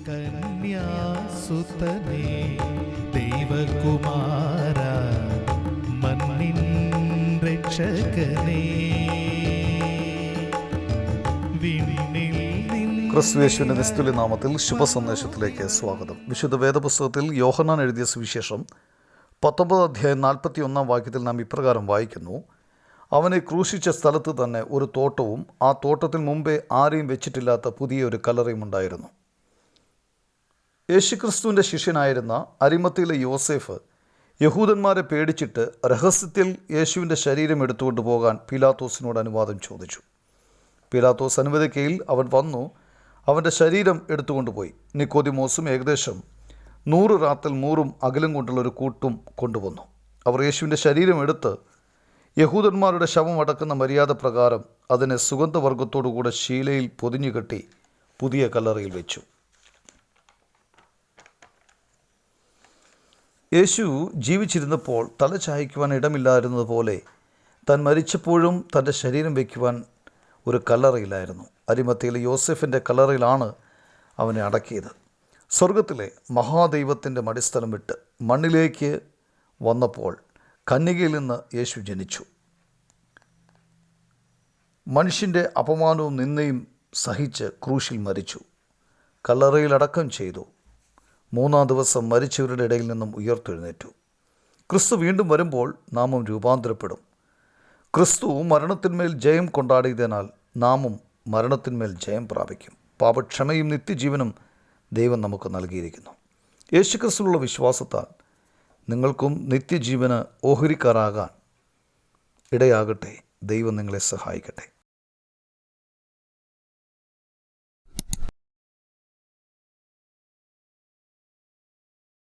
കന്യാസുതനേ ദൈവകുമാര മണ്ണിൻ രക്ഷകനേ ക്രിസ്തുയേശുവിന്റെ നിസ്തുല്യ നാമത്തിൽ ശുഭസന്ദേശത്തിലേക്ക് സ്വാഗതം. വിശുദ്ധ വേദപുസ്തകത്തിൽ യോഹന്നാൻ എഴുതിയ സുവിശേഷം 19 അധ്യായം 41 വാക്യത്തിൽ നാം ഇപ്രകാരം വായിക്കുന്നു: അവനെ ക്രൂശിച്ച സ്ഥലത്ത് തന്നെ ഒരു തോട്ടവും ആ തോട്ടത്തിൽ മുമ്പേ ആരെയും വെച്ചിട്ടില്ലാത്ത പുതിയൊരു കല്ലറയും ഉണ്ടായിരുന്നു. യേശുക്രിസ്തുവിൻ്റെ ശിഷ്യനായിരുന്ന അരിമത്തിയിലെ യോസേഫ് യഹൂദന്മാരെ പേടിച്ചിട്ട് രഹസ്യത്തിൽ യേശുവിൻ്റെ ശരീരം എടുത്തുകൊണ്ട് പോകാൻ പീലാത്തോസിനോട് അനുവാദം ചോദിച്ചു. പീലാത്തോസ് അനുവദിക്കയിൽ അവൻ വന്നു അവൻ്റെ ശരീരം എടുത്തുകൊണ്ടുപോയി. നിക്കോദിമോസും ഏകദേശം 100 റാത്തൽ മൂറും അകലം കൊണ്ടുള്ളൊരു കൂട്ടും കൊണ്ടുവന്നു. അവർ യേശുവിൻ്റെ ശരീരം എടുത്ത് യഹൂദന്മാരുടെ ശവം അടക്കുന്ന മര്യാദ പ്രകാരം അതിനെ സുഗന്ധവർഗത്തോടുകൂടെ ശീലയിൽ പൊതിഞ്ഞു കെട്ടി പുതിയ കല്ലറയിൽ വെച്ചു. യേശു ജീവിച്ചിരുന്നപ്പോൾ തല ചായ്ക്കുവാൻ ഇടമില്ലായിരുന്നതുപോലെ താൻ മരിച്ചപ്പോഴും തൻ്റെ ശരീരം വയ്ക്കുവാൻ ഒരു കല്ലറയിലായിരുന്നു. അരിമത്തിയിലെ യോസെഫിൻ്റെ കല്ലറയിലാണ് അവനെ അടക്കിയത്. സ്വർഗത്തിലെ മഹാദൈവത്തിൻ്റെ മടിസ്ഥലം വിട്ട് മണ്ണിലേക്ക് വന്നപ്പോൾ കന്യകയിൽ നിന്ന് യേശു ജനിച്ചു. മനുഷ്യൻ്റെ അപമാനവും നിന്ദയും സഹിച്ച് ക്രൂശിൽ മരിച്ചു, കല്ലറയിൽ അടക്കം ചെയ്തു. 3-ാം ദിവസം മരിച്ചവരുടെ ഇടയിൽ നിന്നും ഉയർത്തെഴുന്നേറ്റു. ക്രിസ്തു വീണ്ടും വരുമ്പോൾ നാമും രൂപാന്തരപ്പെടും. ക്രിസ്തു മരണത്തിന്മേൽ ജയം കൊണ്ടാടിയതിനാൽ നാമും മരണത്തിന്മേൽ ജയം പ്രാപിക്കും. പാപക്ഷമയും നിത്യജീവനും ദൈവം നമുക്ക് നൽകിയിരിക്കുന്നു. യേശുക്രിസ്തുവിലുള്ള വിശ്വാസത്താൽ നിങ്ങൾക്കും നിത്യജീവന് ഓഹരിക്കാരാകാൻ ഇടയാകട്ടെ. ദൈവം നിങ്ങളെ സഹായിക്കട്ടെ.